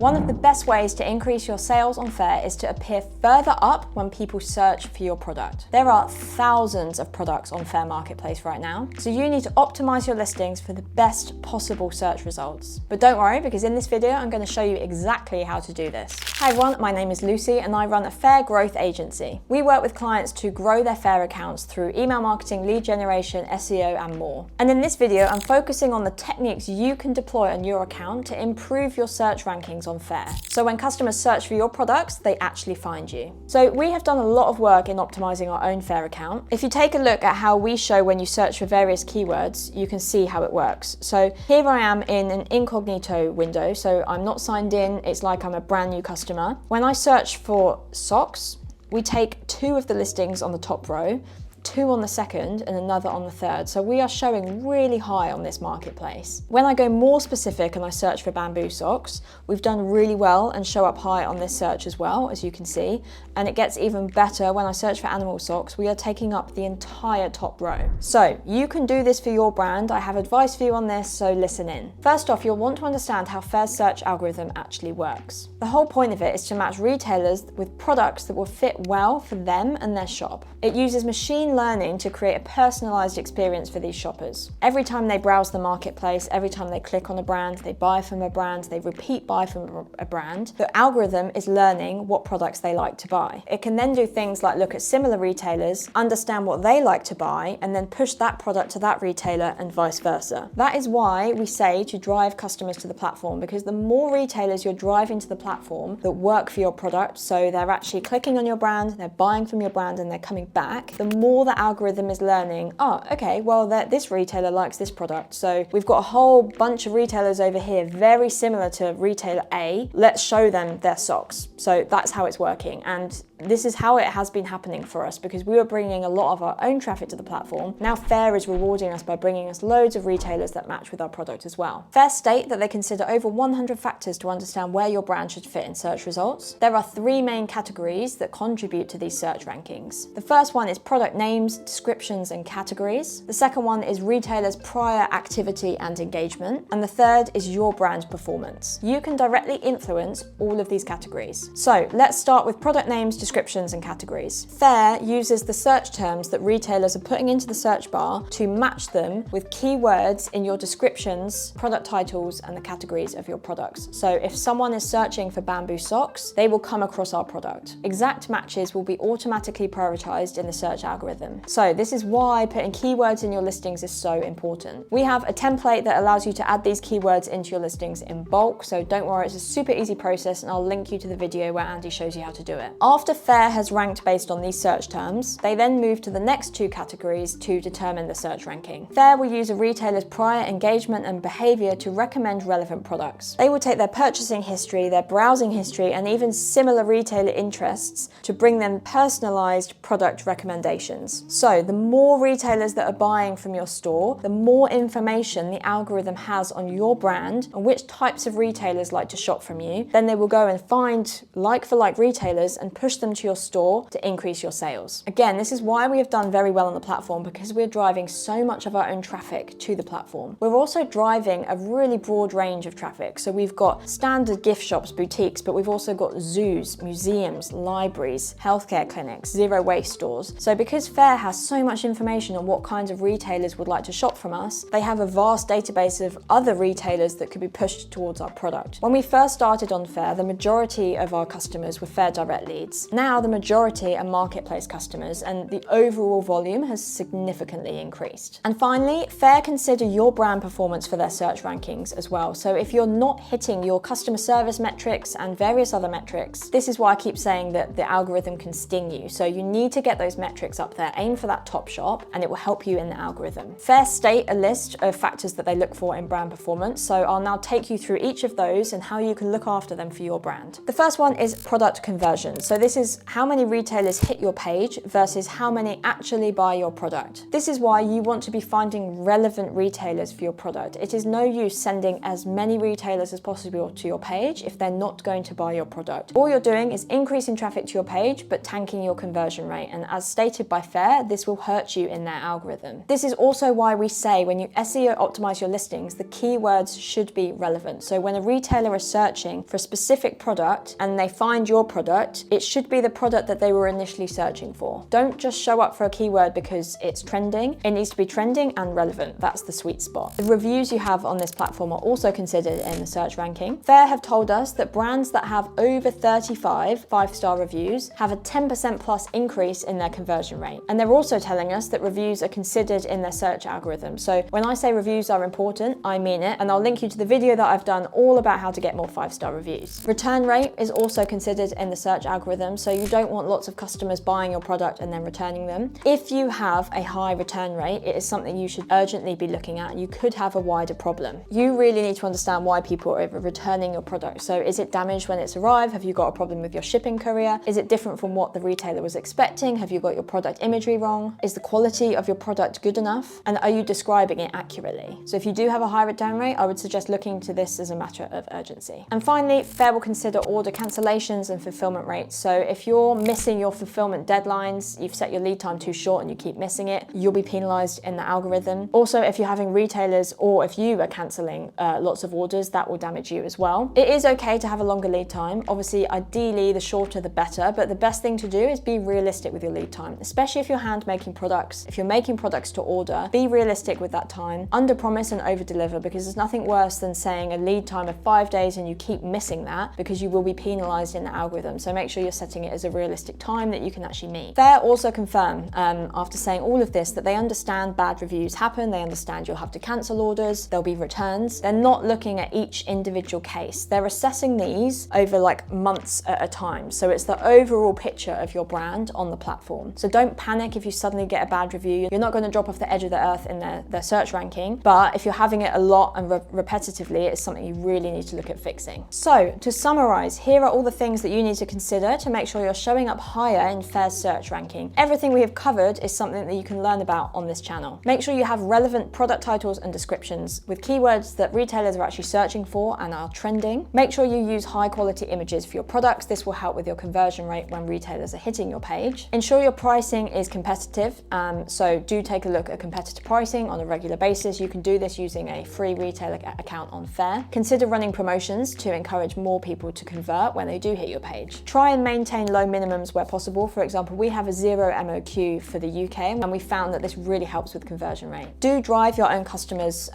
One of the best ways to increase your sales on Faire is to appear further up when people search for your product. There are thousands of products on Faire Marketplace right now, so you need to optimize your listings for the best possible search results. But don't worry, because in this video, I'm going to show you exactly how to do this. Hi everyone, my name is Lucy and I run a Faire Growth Agency. We work with clients to grow their Faire accounts through email marketing, lead generation, SEO, and more. And in this video, I'm focusing on the techniques you can deploy on your account to improve your search rankings on Faire. So when customers search for your products, they actually find you. So we have done a lot of work in optimizing our own Faire account. If you take a look at how we show when you search for various keywords, you can see how it works. So here I am in an incognito window, so I'm not signed in, it's like I'm a brand new customer. When I search for socks, we take 2 of the listings on the top row, 2 on the second and another on the third. So we are showing really high on this marketplace. When I go more specific and I search for bamboo socks, we've done really well and show up high on this search as well, as you can see. And it gets even better when I search for animal socks. We are taking up the entire top row. So you can do this for your brand. I have advice for you on this, so listen in. First off, you'll want to understand how Faire's search algorithm actually works. The whole point of it is to match retailers with products that will fit well for them and their shop. It uses machine learning to create a personalized experience for these shoppers. Every time they browse the marketplace, every time they click on a brand, they buy from a brand, they repeat buy from a brand, the algorithm is learning what products they like to buy. It can then do things like look at similar retailers, understand what they like to buy, and then push that product to that retailer and vice versa. That is why we say to drive customers to the platform, because the more retailers you're driving to the platform that work for your product, so they're actually clicking on your brand, they're buying from your brand, and they're coming back, the more the algorithm is learning, oh, okay, well, this retailer likes this product. So we've got a whole bunch of retailers over here, very similar to retailer A. Let's show them their socks. So that's how it's working. And this is how it has been happening for us because we were bringing a lot of our own traffic to the platform. Now Faire is rewarding us by bringing us loads of retailers that match with our product as well. Faire state that they consider over 100 factors to understand where your brand should fit in search results. There are 3 main categories that contribute to these search rankings. The first one is product names, descriptions, and categories. The second one is retailers' prior activity and engagement. And the third is your brand performance. You can directly influence all of these categories. So let's start with product names, descriptions, and categories. Faire uses the search terms that retailers are putting into the search bar to match them with keywords in your descriptions, product titles, and the categories of your products. So if someone is searching for bamboo socks, they will come across our product. Exact matches will be automatically prioritized in the search algorithm. So this is why putting keywords in your listings is so important. We have a template that allows you to add these keywords into your listings in bulk, so don't worry, it's a super easy process and I'll link you to the video where Andy shows you how to do it. After Faire has ranked based on these search terms, they then move to the next 2 categories to determine the search ranking. Faire will use a retailer's prior engagement and behavior to recommend relevant products. They will take their purchasing history, their browsing history, and even similar retailer interests to bring them personalized product recommendations. So the more retailers that are buying from your store, the more information the algorithm has on your brand and which types of retailers like to shop from you. Then they will go and find like-for-like retailers and push them to your store to increase your sales. Again, this is why we have done very well on the platform, because we're driving so much of our own traffic to the platform. We're also driving a really broad range of traffic. So we've got standard gift shops, boutiques, but we've also got zoos, museums, libraries, healthcare clinics, zero waste stores. So because Faire has so much information on what kinds of retailers would like to shop from us, they have a vast database of other retailers that could be pushed towards our product. When we first started on Faire, the majority of our customers were Faire direct leads. Now the majority are marketplace customers and the overall volume has significantly increased. And finally, Faire consider your brand performance for their search rankings as well. So if you're not hitting your customer service metrics and various other metrics, this is why I keep saying that the algorithm can sting you. So you need to get those metrics up there, aim for that top shop, and it will help you in the algorithm. Faire state a list of factors that they look for in brand performance. So I'll now take you through each of those and how you can look after them for your brand. The first one is product conversion. So this is is how many retailers hit your page versus how many actually buy your product. This is why you want to be finding relevant retailers for your product. It is no use sending as many retailers as possible to your page if they're not going to buy your product. All you're doing is increasing traffic to your page, but tanking your conversion rate. And as stated by Faire, this will hurt you in their algorithm. This is also why we say when you SEO optimize your listings, the keywords should be relevant. So when a retailer is searching for a specific product and they find your product, it should be the product that they were initially searching for. Don't just show up for a keyword because it's trending. It needs to be trending and relevant. That's the sweet spot. The reviews you have on this platform are also considered in the search ranking. Faire have told us that brands that have over 35 five-star reviews have a 10% plus increase in their conversion rate. And they're also telling us that reviews are considered in their search algorithm. So when I say reviews are important, I mean it. And I'll link you to the video that I've done all about how to get more five-star reviews. Return rate is also considered in the search algorithm. So you don't want lots of customers buying your product and then returning them. If you have a high return rate, it is something you should urgently be looking at. You could have a wider problem. You really need to understand why people are returning your product. So is it damaged when it's arrived? Have you got a problem with your shipping courier? Is it different from what the retailer was expecting? Have you got your product imagery wrong? Is the quality of your product good enough? And are you describing it accurately? So if you do have a high return rate, I would suggest looking to this as a matter of urgency. And finally, Faire will consider order cancellations and fulfillment rates. So if you're missing your fulfillment deadlines, you've set your lead time too short and you keep missing it, you'll be penalized in the algorithm. Also, if you're having retailers or if you are canceling lots of orders, that will damage you as well. It is okay to have a longer lead time. Obviously, ideally, the shorter the better, but the best thing to do is be realistic with your lead time, especially if you're hand making products. If you're making products to order, be realistic with that time, under promise and over deliver, because there's nothing worse than saying a lead time of 5 days and you keep missing that because you will be penalized in the algorithm. So make sure you're setting it as a realistic time that you can actually meet. Faire also confirm, after saying all of this, that they understand bad reviews happen. They understand you'll have to cancel orders, there'll be returns. They're not looking at each individual case. They're assessing these over like months at a time. So it's the overall picture of your brand on the platform. So don't panic if you suddenly get a bad review. You're not going to drop off the edge of the earth in their search ranking, but if you're having it a lot and repetitively, it's something you really need to look at fixing. So to summarize, here are all the things that you need to consider to make sure you're showing up higher in Faire's search ranking. Everything we have covered is something that you can learn about on this channel. Make sure you have relevant product titles and descriptions with keywords that retailers are actually searching for and are trending. Make sure you use high quality images for your products. This will help with your conversion rate when retailers are hitting your page. Ensure your pricing is competitive. So do take a look at competitor pricing on a regular basis. You can do this using a free retailer account on Faire. Consider running promotions to encourage more people to convert when they do hit your page. Try and maintain low minimums where possible. For example, we have a 0 MOQ for the UK and we found that this really helps with conversion rate. Do drive your own customers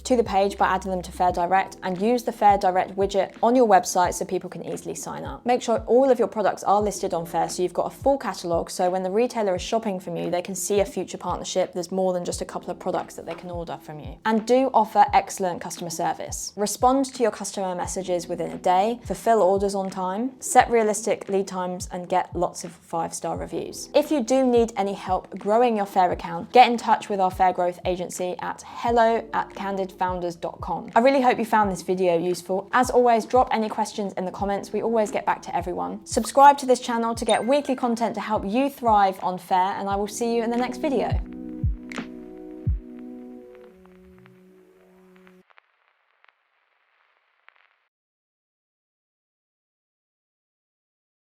to the page by adding them to Faire Direct, and use the Faire Direct widget on your website so people can easily sign up. Make sure all of your products are listed on Faire so you've got a full catalogue, so when the retailer is shopping from you, they can see a future partnership. There's more than just a couple of products that they can order from you. And do offer excellent customer service. Respond to your customer messages within a day, fulfill orders on time, set realistic lead times, and get lots of 5-star reviews. If you do need any help growing your Faire account, get in touch with our Faire Growth Agency at hello@candidfounders.com. I really hope you found this video useful. As always, drop any questions in the comments. We always get back to everyone. Subscribe to this channel to get weekly content to help you thrive on Faire, and I will see you in the next video.